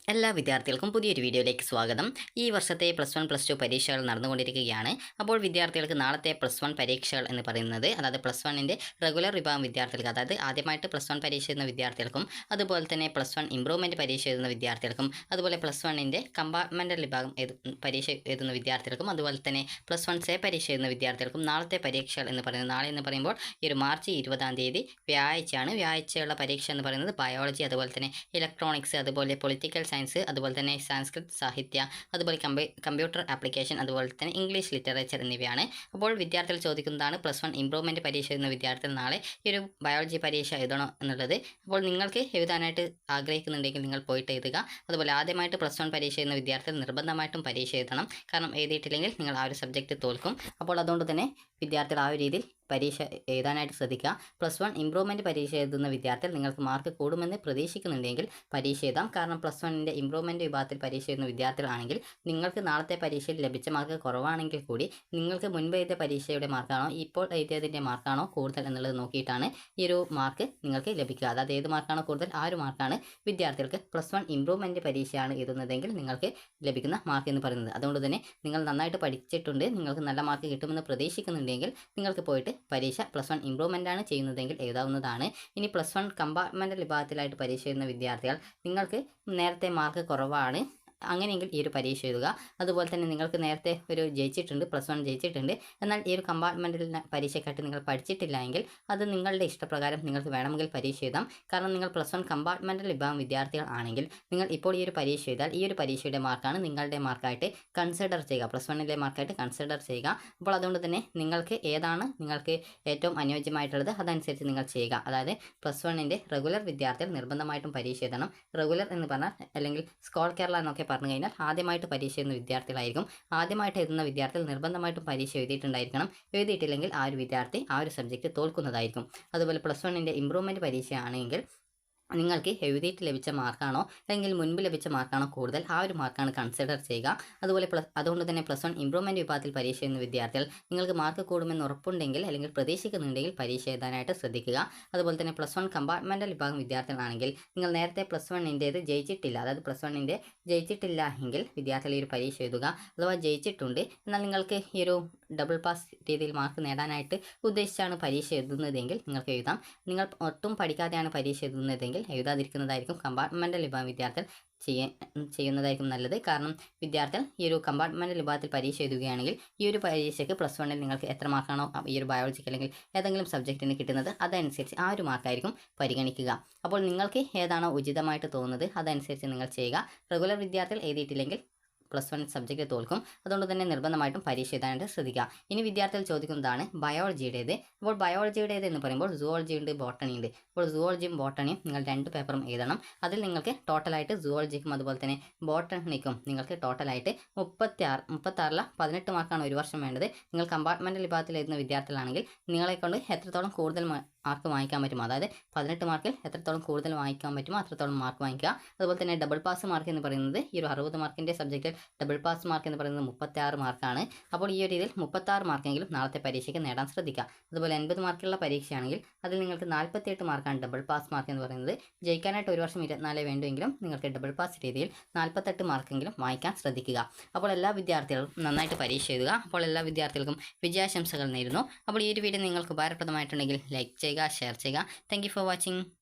എല്ലാ വിദ്യാർത്ഥികൾക്കും പുതിയൊരു വീഡിയോയിലേക്ക് സ്വാഗതം. ഈ വർഷത്തെ +1 +2 പരീക്ഷകൾ നടന്നുകൊണ്ടിരിക്കുകയാണ്. അപ്പോൾ വിദ്യാർത്ഥികൾക്ക് നാളത്തെ +1 പരീക്ഷകൾ എന്ന് പറയുന്നത്, അതായത് +1ൻ്റെ റെഗുലർ വിഭാഗം വിദ്യാർത്ഥികൾക്ക്, അതായത് ആദ്യമായിട്ട് +1 പരീക്ഷ എഴുതുന്ന വിദ്യാർത്ഥികൾക്കും, അതുപോലെ തന്നെ +1 ഇംപ്രൂവ്മെൻറ്റ് പരീക്ഷ എഴുതുന്ന വിദ്യാർത്ഥികൾക്കും, അതുപോലെ +1ൻ്റെ കമ്പാർട്ട്മെൻ്റൽ വിഭാഗം പരീക്ഷ എഴുതുന്ന വിദ്യാർത്ഥികൾക്കും, അതുപോലെ തന്നെ +1 സേ പരീക്ഷ എഴുതുന്ന വിദ്യാർത്ഥികൾക്കും നാളത്തെ പരീക്ഷകൾ എന്ന് പറയുന്നത്, നാളെ എന്ന് പറയുമ്പോൾ ഈ ഒരു മാർച്ച് 20-ാം തീയതി വ്യാഴാഴ്ചയാണ്. വ്യാഴാഴ്ചയുള്ള പരീക്ഷ എന്ന് പറയുന്നത് ബയോളജി, അതുപോലെ തന്നെ ഇലക്ട്രോണിക്സ്, അതുപോലെ പൊളിറ്റിക്കൽ സയൻസ്, അതുപോലെ തന്നെ സംസ്കൃത് സാഹിത്യ, അതുപോലെ കമ്പ്യൂട്ടർ ആപ്ലിക്കേഷൻ, അതുപോലെ തന്നെ ഇംഗ്ലീഷ് ലിറ്ററേച്ചർ എന്നിവയാണ്. അപ്പോൾ വിദ്യാർത്ഥികൾ ചോദിക്കുന്നതാണ്, +1 ഇംപ്രൂവ്മെൻറ്റ് പരീക്ഷ എഴുതുന്ന വിദ്യാർത്ഥികൾ നാളെ ഈ ഒരു ബയോളജി പരീക്ഷ എഴുതണോ എന്നുള്ളത്. അപ്പോൾ നിങ്ങൾക്ക് എഴുതാനായിട്ട് ആഗ്രഹിക്കുന്നുണ്ടെങ്കിൽ നിങ്ങൾ പോയിട്ട് എഴുതുക. അതുപോലെ ആദ്യമായിട്ട് +1 പരീക്ഷ എഴുതുന്ന വിദ്യാർത്ഥികൾ നിർബന്ധമായിട്ടും പരീക്ഷ എഴുതണം. കാരണം എഴുതിയിട്ടില്ലെങ്കിൽ നിങ്ങൾ ആ ഒരു സബ്ജക്റ്റ് തോൽക്കും. അപ്പോൾ അതുകൊണ്ട് തന്നെ വിദ്യാർത്ഥികൾ ആ ഒരു രീതിയിൽ പരീക്ഷ എഴുതാനായിട്ട് ശ്രദ്ധിക്കുക. +1 ഇംപ്രൂവ്മെൻറ്റ് പരീക്ഷ എഴുതുന്ന വിദ്യാർത്ഥികൾ നിങ്ങൾക്ക് മാർക്ക് കൂടുമെന്ന് പ്രതീക്ഷിക്കുന്നുണ്ടെങ്കിൽ പരീക്ഷ എഴുതാം. കാരണം +1ൻ്റെ ഇംപ്രൂവ്മെൻറ്റ് വിഭാഗത്തിൽ പരീക്ഷ എഴുതുന്ന വിദ്യാർത്ഥികളാണെങ്കിൽ നിങ്ങൾക്ക് നാളത്തെ പരീക്ഷയിൽ ലഭിച്ച മാർക്ക് കുറവാണെങ്കിൽ കൂടി നിങ്ങൾക്ക് മുൻപ് എഴുതിയ പരീക്ഷയുടെ മാർക്കാണോ ഇപ്പോൾ എഴുതിയതിൻ്റെ മാർക്കാണോ കൂടുതൽ എന്നുള്ളത് നോക്കിയിട്ടാണ് ഈ ഒരു മാർക്ക് നിങ്ങൾക്ക് ലഭിക്കുക. അതായത് ഏത് മാർക്കാണോ കൂടുതൽ ആ ഒരു മാർക്കാണ് വിദ്യാർത്ഥികൾക്ക് +1 ഇംപ്രൂവ്മെൻറ്റ് പരീക്ഷയാണ് എഴുതുന്നതെങ്കിൽ നിങ്ങൾക്ക് ലഭിക്കുന്ന മാർക്ക് എന്ന് പറയുന്നത്. അതുകൊണ്ട് തന്നെ നിങ്ങൾ നന്നായിട്ട് പഠിച്ചിട്ടുണ്ട്, നിങ്ങൾക്ക് നല്ല മാർക്ക് കിട്ടുമെന്ന് പ്രതീക്ഷിക്കുന്നുണ്ടെങ്കിൽ നിങ്ങൾക്ക് പോയിട്ട് പരീക്ഷ +1 ഇംപ്രൂവ്മെൻ്റ് ആണ് ചെയ്യുന്നതെങ്കിൽ എഴുതാവുന്നതാണ്. ഇനി +1 കമ്പാർട്ട്മെൻ്റൽ വിഭാഗത്തിലായിട്ട് പരീക്ഷ എഴുതുന്ന വിദ്യാർത്ഥികൾ, നിങ്ങൾക്ക് നേരത്തെ മാർക്ക് കുറവാണ്, അങ്ങനെയെങ്കിൽ ഈ ഒരു പരീക്ഷ എഴുതുക. അതുപോലെ തന്നെ നിങ്ങൾക്ക് നേരത്തെ ഒരു ജയിച്ചിട്ടുണ്ട്, +1 ജയിച്ചിട്ടുണ്ട്, എന്നാൽ ഈ ഒരു കമ്പാർട്ട്മെൻ്റൽ പരീക്ഷയ്ക്കായിട്ട് നിങ്ങൾ പഠിച്ചിട്ടില്ല എങ്കിൽ അത് നിങ്ങളുടെ ഇഷ്ടപ്രകാരം നിങ്ങൾക്ക് വേണമെങ്കിൽ പരീക്ഷ എഴുതാം. കാരണം നിങ്ങൾ +1 കമ്പാർട്ട്മെൻ്റൽ വിഭാഗം വിദ്യാർത്ഥികൾ ആണെങ്കിൽ നിങ്ങൾ ഇപ്പോൾ ഈ ഒരു പരീക്ഷ എഴുതാൽ ഈ ഒരു പരീക്ഷയുടെ മാർക്കാണ് നിങ്ങളുടെ മാർക്കായിട്ട് കൺസിഡർ ചെയ്യുക, +1ലെ മാർക്കായിട്ട് കൺസിഡർ ചെയ്യുക. അപ്പോൾ അതുകൊണ്ട് തന്നെ നിങ്ങൾക്ക് ഏതാണ് നിങ്ങൾക്ക് ഏറ്റവും അനുയോജ്യമായിട്ടുള്ളത് അതനുസരിച്ച് നിങ്ങൾ ചെയ്യുക. അതായത് +1ൻ്റെ റെഗുലർ വിദ്യാർത്ഥികൾ നിർബന്ധമായിട്ടും പരീക്ഷ എഴുതണം. റെഗുലർ എന്ന് പറഞ്ഞാൽ അല്ലെങ്കിൽ സ്കോൾ കേരള എന്നൊക്കെ പറഞ്ഞു കഴിഞ്ഞാൽ ആദ്യമായിട്ട് പരീക്ഷ എഴുതുന്ന വിദ്യാർത്ഥികളായിരിക്കും. ആദ്യമായിട്ട് എഴുതുന്ന വിദ്യാർത്ഥികൾ നിർബന്ധമായിട്ടും പരീക്ഷ എഴുതിയിട്ടുണ്ടായിരിക്കണം. എഴുതിയിട്ടില്ലെങ്കിൽ ആ ഒരു വിദ്യാർത്ഥി ആ ഒരു സബ്ജക്റ്റ് തോൽക്കുന്നതായിരിക്കും. അതുപോലെ +1ൻ്റെ ഇംപ്രൂവ്മെൻറ്റ് പരീക്ഷയാണെങ്കിൽ നിങ്ങൾക്ക് എഴുതിയിട്ട് ലഭിച്ച മാർക്കാണോ അല്ലെങ്കിൽ മുൻപ് ലഭിച്ച മാർക്കാണോ കൂടുതൽ, ആ ഒരു മാർക്കാണ് കൺസിഡർ ചെയ്യുക. അതുപോലെ അതുകൊണ്ട് തന്നെ +1 ഇംപ്രൂവ്മെൻറ്റ് വിഭാഗത്തിൽ പരീക്ഷ എഴുതുന്ന വിദ്യാർത്ഥികൾ നിങ്ങൾക്ക് മാർക്ക് കൂടുമെന്ന് ഉറപ്പുണ്ടെങ്കിൽ അല്ലെങ്കിൽ പ്രതീക്ഷിക്കുന്നുണ്ടെങ്കിൽ പരീക്ഷ എഴുതാനായിട്ട് ശ്രദ്ധിക്കുക. അതുപോലെ തന്നെ +1 കമ്പാർട്ട്മെൻ്റൽ വിഭാഗം വിദ്യാർത്ഥികളാണെങ്കിൽ നിങ്ങൾ നേരത്തെ +1ൻ്റേത് ജയിച്ചിട്ടില്ല, അതായത് +1ൻ്റെ ജയിച്ചിട്ടില്ല എങ്കിൽ വിദ്യാർത്ഥികൾ ഈ ഒരു പരീക്ഷ എഴുതുക. അഥവാ ജയിച്ചിട്ടുണ്ട് എന്നാൽ നിങ്ങൾക്ക് ഈ ഒരു ഡബിൾ പാസ് രീതിയിൽ മാർക്ക് നേടാനായിട്ട് ഉദ്ദേശിച്ചാണ് പരീക്ഷ എഴുതുന്നതെങ്കിൽ നിങ്ങൾക്ക് എഴുതാം. നിങ്ങൾ ഒട്ടും പഠിക്കാതെയാണ് പരീക്ഷ എഴുതുന്നതെങ്കിൽ എഴുതാതിരിക്കുന്നതായിരിക്കും കമ്പാർട്ട്മെൻ്റൽ വിഭാഗം വിദ്യാർത്ഥികൾ ചെയ്യുന്നതായിരിക്കും നല്ലത്. കാരണം വിദ്യാർത്ഥികൾ ഈ ഒരു കമ്പാർട്ട്മെൻ്റൽ വിഭാഗത്തിൽ പരീക്ഷ എഴുതുകയാണെങ്കിൽ ഈ ഒരു പരീക്ഷയ്ക്ക് +1ൽ നിങ്ങൾക്ക് എത്ര മാർക്കാണോ ഈ ഒരു ബയോളജിക്ക് അല്ലെങ്കിൽ ഏതെങ്കിലും സബ്ജക്റ്റിന് കിട്ടുന്നത് അതനുസരിച്ച് ആ ഒരു മാർക്കായിരിക്കും പരിഗണിക്കുക. അപ്പോൾ നിങ്ങൾക്ക് ഏതാണോ ഉചിതമായിട്ട് തോന്നുന്നത് അതനുസരിച്ച് നിങ്ങൾ ചെയ്യുക. റെഗുലർ വിദ്യാർത്ഥികൾ എഴുതിയിട്ടില്ലെങ്കിൽ +1 സബ്ജക്റ്റ് തോൽക്കും. അതുകൊണ്ട് തന്നെ നിർബന്ധമായിട്ടും പരീക്ഷ എഴുതാനായിട്ട് ശ്രദ്ധിക്കുക. ഇനി വിദ്യാർത്ഥികൾ ചോദിക്കുന്നതാണ് ബയോളജിയുടേത്. അപ്പോൾ ബയോളജിയുടേത് എന്ന് പറയുമ്പോൾ സുവോളജി ഉണ്ട്, ബോട്ടണി ഉണ്ട്. അപ്പോൾ സുവോളജിയും ബോട്ടണിയും നിങ്ങൾ 2 പേപ്പറും എഴുതണം. അതിൽ നിങ്ങൾക്ക് ടോട്ടലായിട്ട് സുവോളജിക്കും അതുപോലെ തന്നെ ബോട്ടണിക്കും നിങ്ങൾക്ക് ടോട്ടലായിട്ട് 36 18 മാർക്കാണ് ഒരു വർഷം വേണ്ടത്. നിങ്ങൾ കമ്പാർട്ട്മെൻ്റൽ വിഭാഗത്തിൽ എഴുതുന്ന വിദ്യാർത്ഥികളാണെങ്കിൽ നിങ്ങളെക്കൊണ്ട് എത്രത്തോളം കൂടുതൽ മാർക്ക് വാങ്ങിക്കാൻ പറ്റുമോ, അതായത് 18 മാർക്കിൽ എത്രത്തോളം കൂടുതൽ വാങ്ങിക്കാൻ പറ്റുമോ അത്രത്തോളം മാർക്ക് വാങ്ങിക്കുക. അതുപോലെ തന്നെ ഡബിൾ പാസ് മാർക്ക് എന്ന് പറയുന്നത് ഈ ഒരു 60 മാർക്കിൻ്റെ സബ്ജക്റ്റിൽ ഡബിൾ പാസ് മാർക്ക് എന്ന് പറയുന്നത് 36 മാർക്കാണ്. അപ്പോൾ ഈ ഒരു രീതിയിൽ 36 മാർക്കെങ്കിലും നാളത്തെ പരീക്ഷയ്ക്ക് നേടാൻ ശ്രദ്ധിക്കുക. അതുപോലെ 80 മാർക്കുള്ള പരീക്ഷയാണെങ്കിൽ അതിൽ നിങ്ങൾക്ക് 48 മാർക്കാണ് ഡബിൾ പാസ് മാർക്ക് എന്ന് പറയുന്നത്. ജയിക്കാനായിട്ട് ഒരു വർഷം 24 വേണ്ടുമെങ്കിലും നിങ്ങൾക്ക് ഡബിൾ പാസ് രീതിയിൽ 48 മാർക്കെങ്കിലും വാങ്ങിക്കാൻ ശ്രദ്ധിക്കുക. അപ്പോൾ എല്ലാ വിദ്യാർത്ഥികളും നന്നായിട്ട് പരീക്ഷ എഴുതുക. അപ്പോൾ എല്ലാ വിദ്യാർത്ഥികൾക്കും വിജയാശംസകൾ നേരുന്നു. അപ്പോൾ ഈ ഒരു വീഡിയോ നിങ്ങൾക്ക് ഉപകാരപ്രദമായിട്ടുണ്ടെങ്കിൽ ലൈക്ക് ചെയ്യുക, ഷെയർ ചെയ്യുക. Thank you for watching.